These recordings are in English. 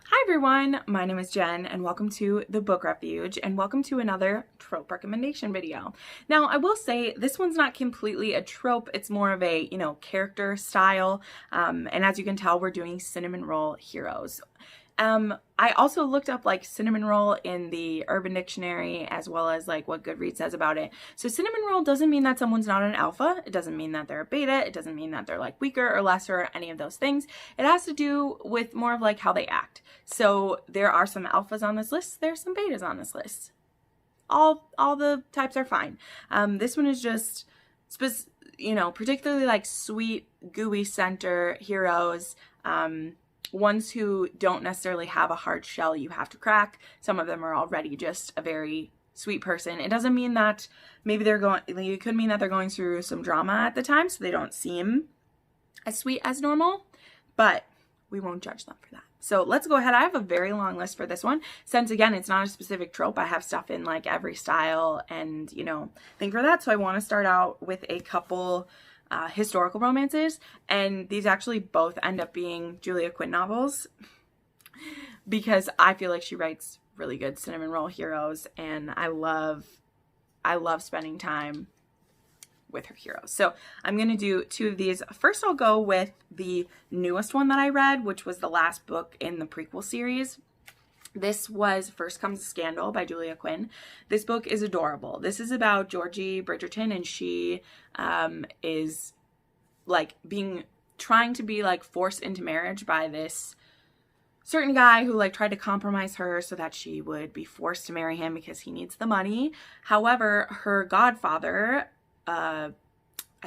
Hi everyone, my name is Jen and welcome to the Book Refuge and welcome to another trope recommendation video. Now I will say this one's not completely a trope, it's more of a, character style, and as you can tell we're doing cinnamon roll heroes. I also looked up like cinnamon roll in the Urban Dictionary as well as like what Goodreads says about it. So cinnamon roll doesn't mean that someone's not an alpha. It doesn't mean that they're a beta. It doesn't mean that they're like weaker or lesser or any of those things. It has to do with more of like how they act. So there are some alphas on this list. There's some betas on this list. All the types are fine. This one is just, particularly like sweet, gooey center heroes. Ones who don't necessarily have a hard shell you have to crack. Some of them are already just a very sweet person. It doesn't mean that maybe it could mean that they're going through some drama at the time, so they don't seem as sweet as normal, but we won't judge them for that. So let's go ahead. I have a very long list for this one. Since again, it's not a specific trope, I have stuff in like every style and, thing for that. So I want to start out with a couple historical romances, and these actually both end up being Julia Quinn novels because I feel like she writes really good cinnamon roll heroes, and I love spending time with her heroes. So I'm going to do two of these. First, I'll go with the newest one that I read, which was the last book in the prequel series. This was First Comes a Scandal by Julia Quinn. This book is adorable. This is about Georgie Bridgerton, and she is like trying to be like forced into marriage by this certain guy who like tried to compromise her so that she would be forced to marry him because he needs the money. However, her godfather, I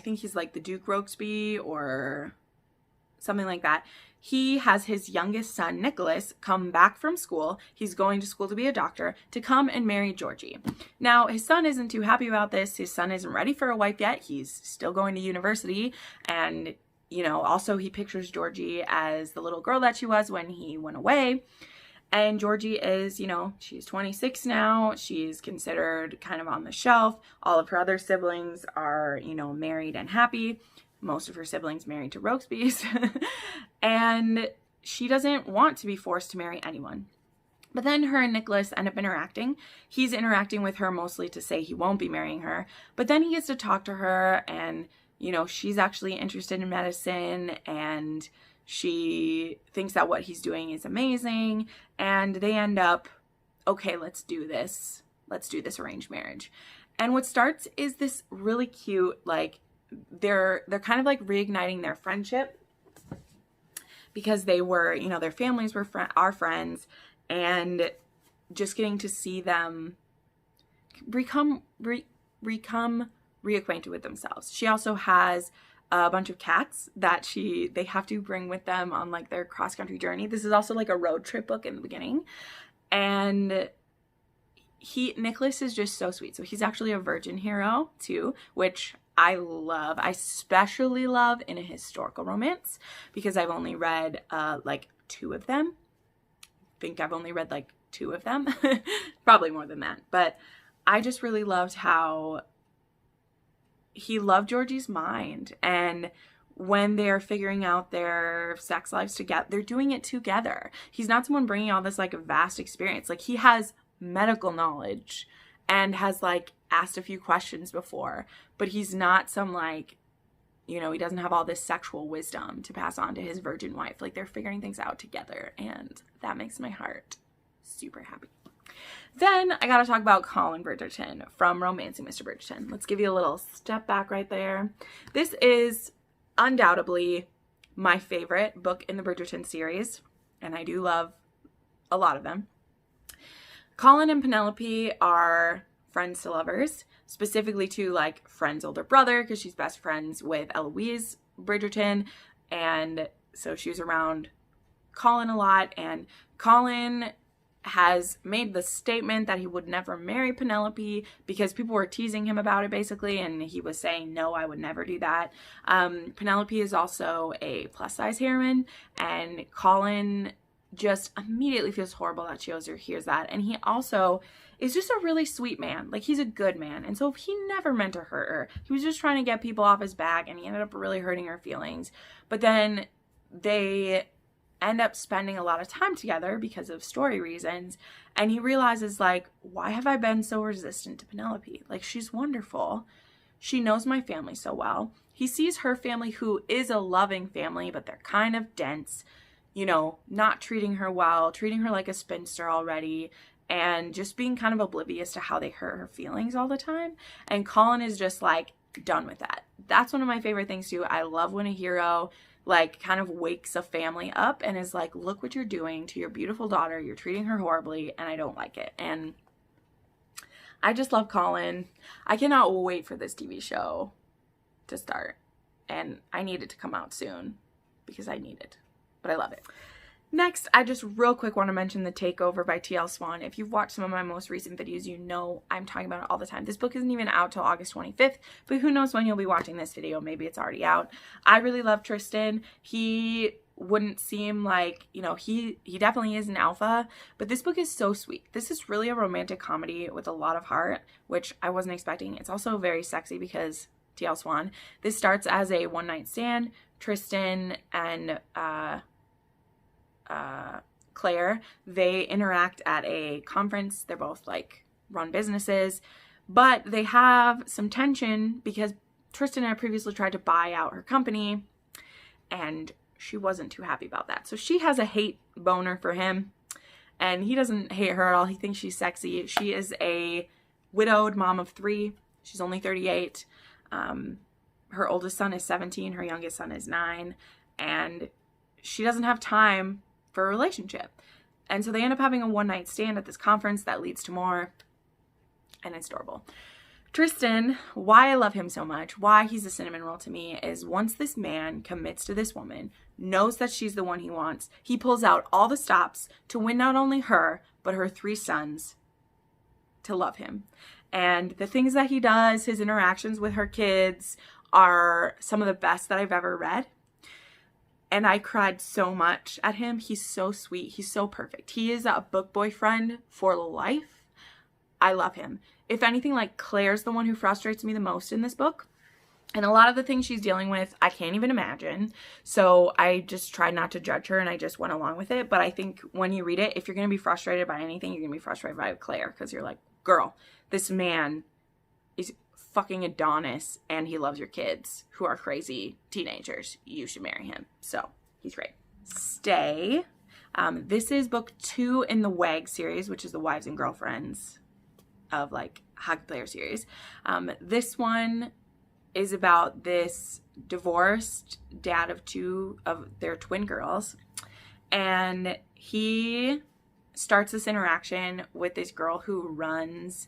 think he's like the Duke Rokesby or something like that. He has his youngest son, Nicholas, come back from school. He's going to school to be a doctor to come and marry Georgie. Now, his son isn't too happy about this. His son isn't ready for a wife yet. He's still going to university. And, also he pictures Georgie as the little girl that she was when he went away. And Georgie is, she's 26 now. She's considered kind of on the shelf. All of her other siblings are, married and happy. Most of her siblings married to Rokesbys. And she doesn't want to be forced to marry anyone. But then her and Nicholas end up interacting. He's interacting with her mostly to say he won't be marrying her. But then he gets to talk to her, and, she's actually interested in medicine, and she thinks that what he's doing is amazing. And they end up, okay, let's do this. Let's do this arranged marriage. And what starts is this really cute, like, they're kind of like reigniting their friendship because they were, their families were our friends, and just getting to see them become reacquainted with themselves. She also has a bunch of cats that they have to bring with them on like their cross-country journey. This is also like a road trip book in the beginning, and Nicholas is just so sweet. So he's actually a virgin hero too, which I love. I especially love in a historical romance because I've only read like two of them. I think I've only read like two of them, probably more than that. But I just really loved how he loved Georgie's mind, and when they're figuring out their sex lives together, they're doing it together. He's not someone bringing all this like vast experience. Like, he has medical knowledge and has like asked a few questions before, but he's not some like, he doesn't have all this sexual wisdom to pass on to his virgin wife. Like, they're figuring things out together, and that makes my heart super happy. Then I gotta talk about Colin Bridgerton from Romancing Mr. Bridgeton. Let's give you a little step back right there. This is undoubtedly my favorite book in the Bridgerton series, and I do love a lot of them. Colin and Penelope are friends to lovers, specifically to like Friend's older brother, because she's best friends with Eloise Bridgerton, and so she was around Colin a lot, and Colin has made the statement that he would never marry Penelope because people were teasing him about it basically, and he was saying, no, I would never do that. Penelope is also a plus size heroine, and Colin just immediately feels horrible that she hears that. And he also is just a really sweet man. Like, he's a good man. And so he never meant to hurt her. He was just trying to get people off his back, and he ended up really hurting her feelings. But then they end up spending a lot of time together because of story reasons. And he realizes, like, why have I been so resistant to Penelope? Like, she's wonderful. She knows my family so well. He sees her family, who is a loving family, but they're kind of dense, you know, not treating her well, treating her like a spinster already, and just being kind of oblivious to how they hurt her feelings all the time. And Colin is just like done with that. That's one of my favorite things too. I love when a hero like kind of wakes a family up and is like, look what you're doing to your beautiful daughter. You're treating her horribly and I don't like it. And I just love Colin. I cannot wait for this TV show to start. And I need it to come out soon because I need it. But I love it. Next, I just real quick want to mention The Takeover by T.L. Swan. If you've watched some of my most recent videos, you know I'm talking about it all the time. This book isn't even out till August 25th, but who knows when you'll be watching this video. Maybe it's already out. I really love Tristan. He wouldn't seem like, you know, he definitely is an alpha, but this book is so sweet. This is really a romantic comedy with a lot of heart, which I wasn't expecting. It's also very sexy because T.L. Swan. This starts as a one-night stand. Tristan and Claire, they interact at a conference. They're both like run businesses, but they have some tension because Tristan had previously tried to buy out her company and she wasn't too happy about that. So she has a hate boner for him and he doesn't hate her at all. He thinks she's sexy. She is a widowed mom of 3. She's only 38. Her oldest son is 17. Her youngest son is 9. And she doesn't have time for a relationship. And so they end up having a one-night stand at this conference that leads to more, and it's adorable. Tristan, why I love him so much, why he's a cinnamon roll to me, is once this man commits to this woman, knows that she's the one he wants, he pulls out all the stops to win not only her, but her 3 sons to love him. And the things that he does, his interactions with her kids, are some of the best that I've ever read. And I cried so much at him. He's so sweet. He's so perfect. He is a book boyfriend for life. I love him. If anything, like, Claire's the one who frustrates me the most in this book. And a lot of the things she's dealing with, I can't even imagine. So I just tried not to judge her and I just went along with it. But I think when you read it, if you're going to be frustrated by anything, you're going to be frustrated by Claire. Because you're like, girl, this man is fucking Adonis and he loves your kids who are crazy teenagers. You should marry him. So he's great. Stay. This is book 2 in the WAG series, which is the Wives and Girlfriends of like Hockey Player series. This one is about this divorced dad of 2 of their twin girls, and he starts this interaction with this girl who runs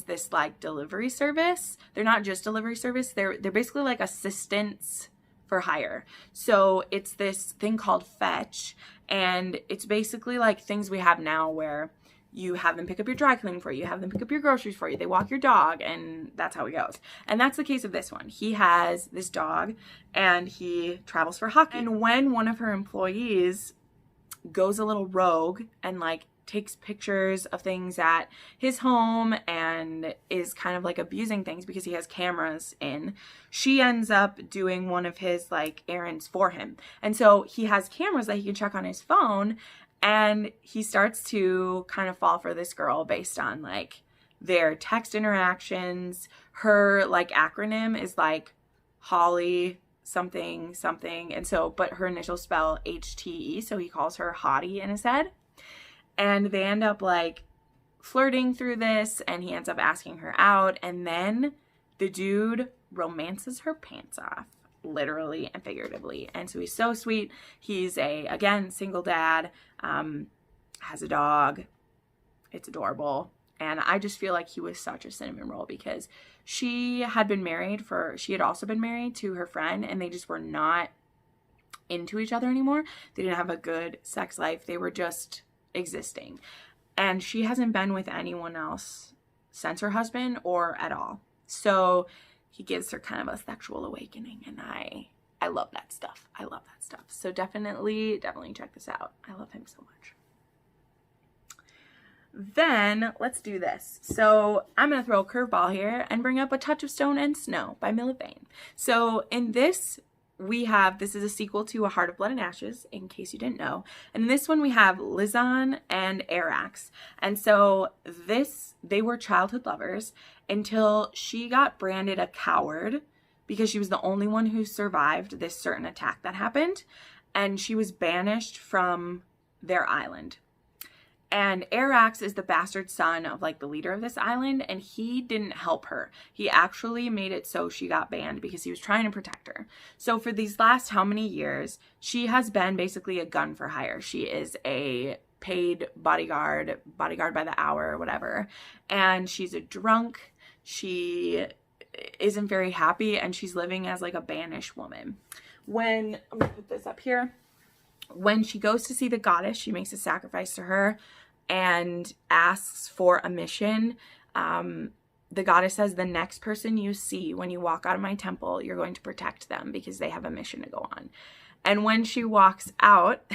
this like delivery service. They're not just delivery service, they're basically like assistants for hire. So it's this thing called Fetch, and it's basically like things we have now where you have them pick up your dry cleaning for you, you have them pick up your groceries for you, they walk your dog, and that's how it goes. And that's the case of this one. He has this dog and he travels for hockey, and when one of her employees goes a little rogue and like takes pictures of things at his home and is kind of like abusing things because he has cameras in, she ends up doing one of his like errands for him. And so he has cameras that he can check on his phone, and he starts to kind of fall for this girl based on like their text interactions. Her like acronym is like Holly something something, and so but her initials spell HTE, so he calls her Hottie in his head. And they end up like flirting through this, and he ends up asking her out, and then the dude romances her pants off, literally and figuratively. And so he's so sweet. He's again, single dad, has a dog. It's adorable. And I just feel like he was such a cinnamon roll because she had also been married to her friend, and they just were not into each other anymore. They didn't have a good sex life. They were just existing. And she hasn't been with anyone else since her husband or at all. So he gives her kind of a sexual awakening, and I love that stuff. I love that stuff. So definitely check this out. I love him so much. Then let's do this. So I'm going to throw a curveball here and bring up A Touch of Stone and Snow by Mila Vane. So in this this is a sequel to A Heart of Blood and Ashes, in case you didn't know. And in this one we have Lizan and Arax. And so they were childhood lovers until she got branded a coward because she was the only one who survived this certain attack that happened. And she was banished from their island. And Arax is the bastard son of like the leader of this island, and he didn't help her. He actually made it so she got banned because he was trying to protect her. So for these last how many years, she has been basically a gun for hire. She is a paid bodyguard by the hour or whatever. And she's a drunk. She isn't very happy, and she's living as like a banished woman. I'm gonna put this up here. When she goes to see the goddess, she makes a sacrifice to her and asks for a mission. The goddess says, the next person you see when you walk out of my temple, you're going to protect them because they have a mission to go on. And when she walks out,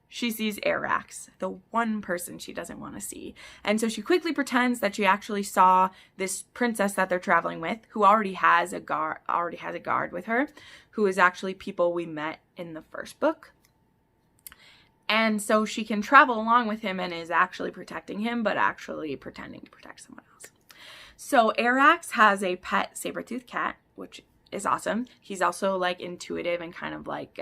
she sees Arax, the one person she doesn't want to see. And so she quickly pretends that she actually saw this princess that they're traveling with, who already has a guard with her, who is actually people we met in the first book. And so she can travel along with him and is actually protecting him, but actually pretending to protect someone else. So Arax has a pet saber-toothed cat, which is awesome. He's also like intuitive and kind of like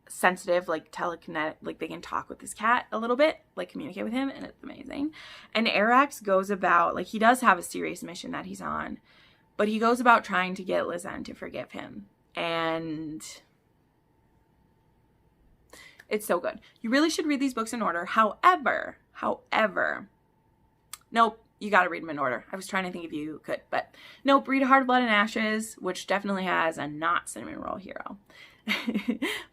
sensitive, like telekinetic, like they can talk with this cat a little bit, like communicate with him, and it's amazing. And Arax goes about, like, he does have a serious mission that he's on, but he goes about trying to get Lizan to forgive him. And it's so good. You really should read these books in order. However, nope, you got to read them in order. I was trying to think if you could, but nope, read A Heart of Blood and Ashes, which definitely has a not cinnamon roll hero.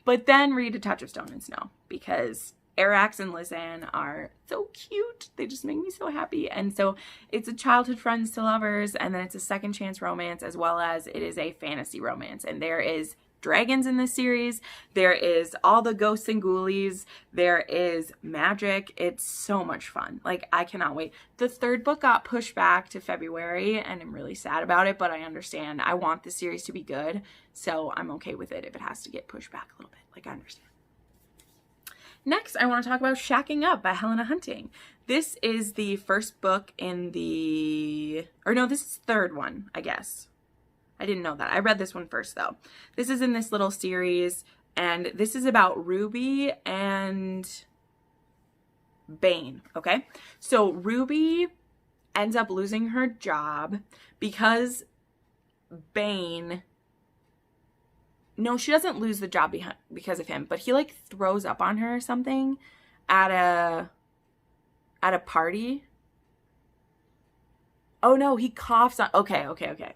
But then read A Touch of Stone and Snow, because Arax and Lizan are so cute. They just make me so happy. And so it's a childhood friends to lovers, and then it's a second chance romance, as well as it is a fantasy romance. And there is dragons in this series. There is all the ghosts and ghoulies. There is magic. It's so much fun. Like, I cannot wait. The third book got pushed back to February, and I'm really sad about it, but I understand. I want the series to be good, so I'm okay with it if it has to get pushed back a little bit. Like, I understand. Next, I want to talk about Shacking Up by Helena Hunting. This is the first book in this is the third one, I guess. I didn't know that. I read this one first, though. This is in this little series, and this is about Ruby and Bane, okay? So Ruby ends up losing her job because Bane... No, she doesn't lose the job because of him, but he, like, throws up on her or something at a party. Oh, no, he coughs on... Okay.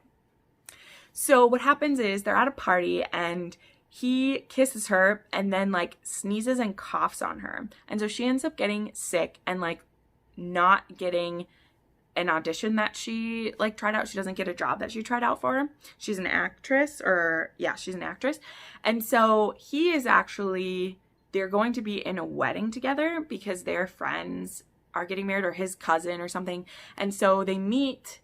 So what happens is they're at a party and he kisses her and then like sneezes and coughs on her. And so she ends up getting sick and like not getting an audition that she like tried out. She doesn't get a job that she tried out for. She's an actress she's an actress. And so he is actually, they're going to be in a wedding together because their friends are getting married, or his cousin or something. And so they meet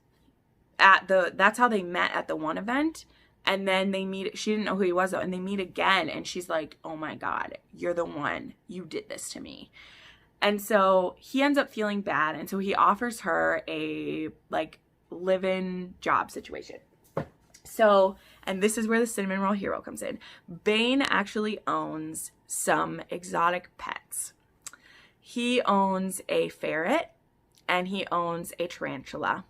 that's how they met at the one event, and then they meet, she didn't know who he was though, and they meet again, and she's like, oh my god, you're the one, you did this to me. And so he ends up feeling bad, and so he offers her a like live-in job situation. So, and this is where the cinnamon roll hero comes in. Bane actually owns some exotic pets. He owns a ferret and he owns a tarantula.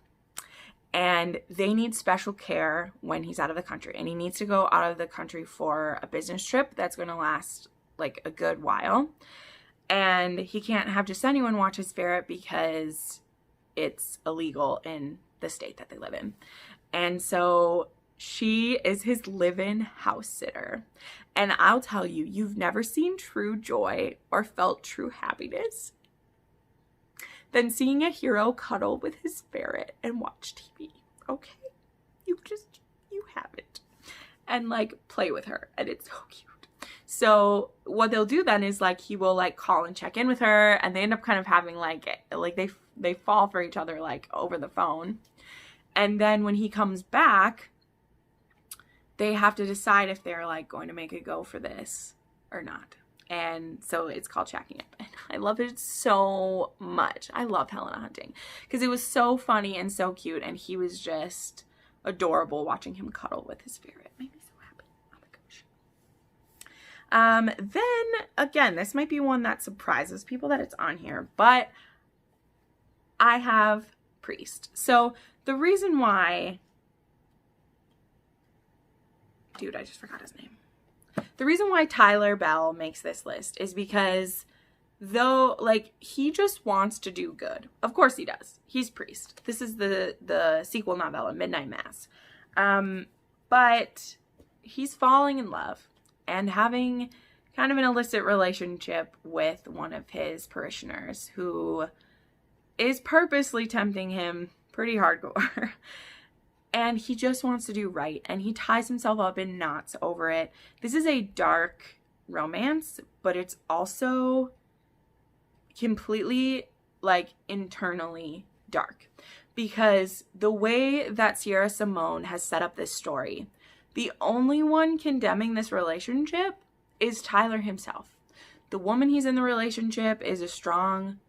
And they need special care when he's out of the country. And he needs to go out of the country for a business trip that's going to last like a good while. And he can't have just anyone watch his ferret because it's illegal in the state that they live in. And so she is his live-in house sitter. And I'll tell you, you've never seen true joy or felt true happiness than seeing a hero cuddle with his ferret and watch TV, okay? You have it. And like play with her, and it's so cute. So what they'll do then is like he will like call and check in with her, and they end up kind of having like they fall for each other like over the phone. And then when he comes back, they have to decide if they're like going to make a go for this or not. And so it's called Shacking Up. And I love it so much. I love Helena hunting because it was so funny and so cute. And he was just adorable watching him cuddle with his ferret. Made me so happy. Oh my gosh. Then again, this might be one that surprises people that it's on here, but I have Priest. So the reason why, dude, I just forgot his name. The reason why Tyler Bell makes this list is because though, like, he just wants to do good. Of course he does. He's Priest. This is the sequel novella, Midnight Mass. But he's falling in love and having kind of an illicit relationship with one of his parishioners who is purposely tempting him pretty hardcore. And he just wants to do right. And he ties himself up in knots over it. This is a dark romance, but it's also completely, like, internally dark. Because the way that Sierra Simone has set up this story, the only one condemning this relationship is Tyler himself. The woman he's in the relationship is a strong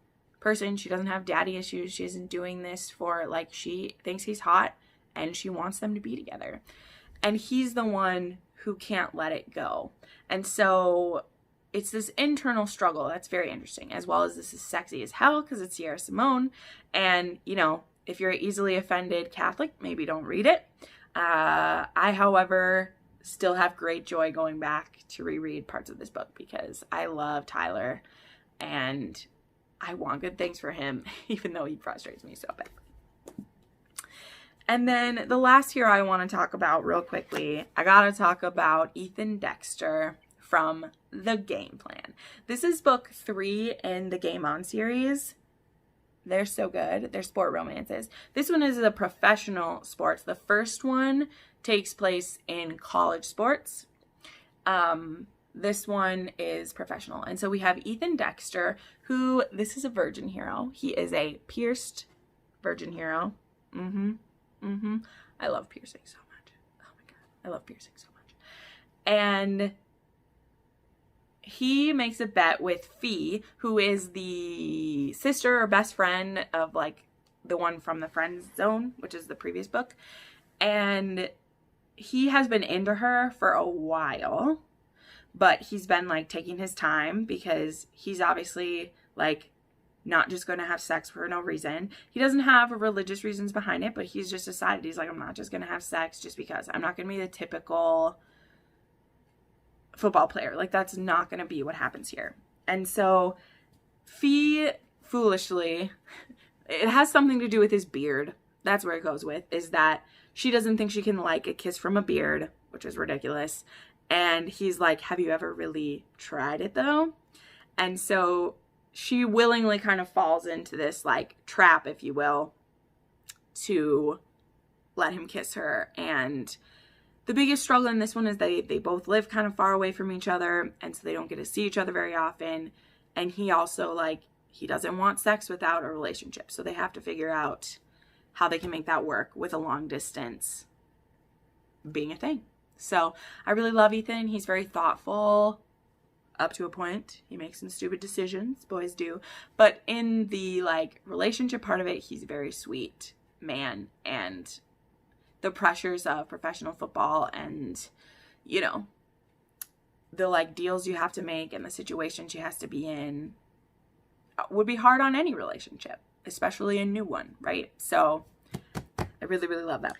person. She doesn't have daddy issues. She isn't doing this for, like, she thinks he's hot and she wants them to be together. And he's the one who can't let it go. And so it's this internal struggle that's very interesting, as well as this is sexy as hell because it's Sierra Simone. And, you know, if you're easily offended Catholic, maybe don't read it. I, however, still have great joy going back to reread parts of this book because I love Tyler and I want good things for him, even though he frustrates me so badly. And then the last hero I want to talk about real quickly, I gotta talk about Ethan Dexter from The Game Plan. This is book 3 in the Game On series. They're so good. They're sport romances. This one is a professional sports. The first one takes place in college sports. This one is professional. And so we have Ethan Dexter, who, this is a virgin hero. He is a pierced virgin hero. I love piercing so much. Oh my God. I love piercing so much. And he makes a bet with Fee, who is the sister or best friend of, like, the one from the Friend Zone, which is the previous book. And he has been into her for a while, but he's been, like, taking his time because he's obviously, like, not just going to have sex for no reason. He doesn't have religious reasons behind it, but he's just decided, he's like, I'm not just going to have sex just because. I'm not going to be the typical football player. Like, that's not going to be what happens here. And so Fee, foolishly, it has something to do with his beard. That's where it goes with, is that she doesn't think she can like a kiss from a beard, which is ridiculous. And he's like, have you ever really tried it though? And so she willingly kind of falls into this, like, trap, if you will, to let him kiss her. And the biggest struggle in this one is they both live kind of far away from each other, and so they don't get to see each other very often. And he also, like, he doesn't want sex without a relationship. So they have to figure out how they can make that work with a long distance being a thing. So I really love Ethan. He's very thoughtful. Up to a point. He makes some stupid decisions. Boys do. But in the, like, relationship part of it, he's a very sweet man. And the pressures of professional football and, you know, the, like, deals you have to make and the situation she has to be in would be hard on any relationship, especially a new one, right? So I really, really love that.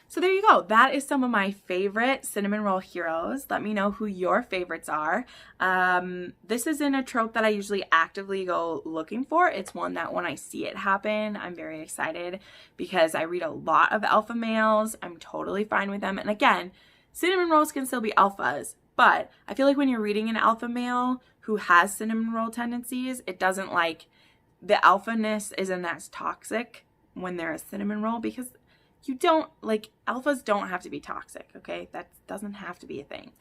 So there you go. That is some of my favorite cinnamon roll heroes. Let me know who your favorites are. This isn't a trope that I usually actively go looking for. It's one that when I see it happen, I'm very excited because I read a lot of alpha males. I'm totally fine with them. And again, cinnamon rolls can still be alphas, but I feel like when you're reading an alpha male who has cinnamon roll tendencies, it doesn't, like, the alphaness isn't as toxic when they're a cinnamon roll because you don't, like, alphas don't have to be toxic, okay? That doesn't have to be a thing.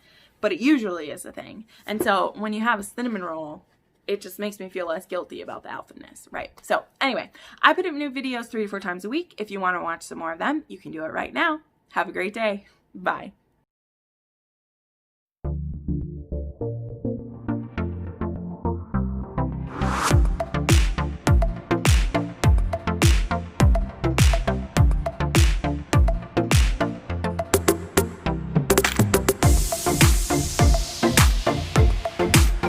But it usually is a thing. And so when you have a cinnamon roll, it just makes me feel less guilty about the alphaness, right? So anyway, I put up new videos 3 to 4 times a week. If you want to watch some more of them, you can do it right now. Have a great day. Bye.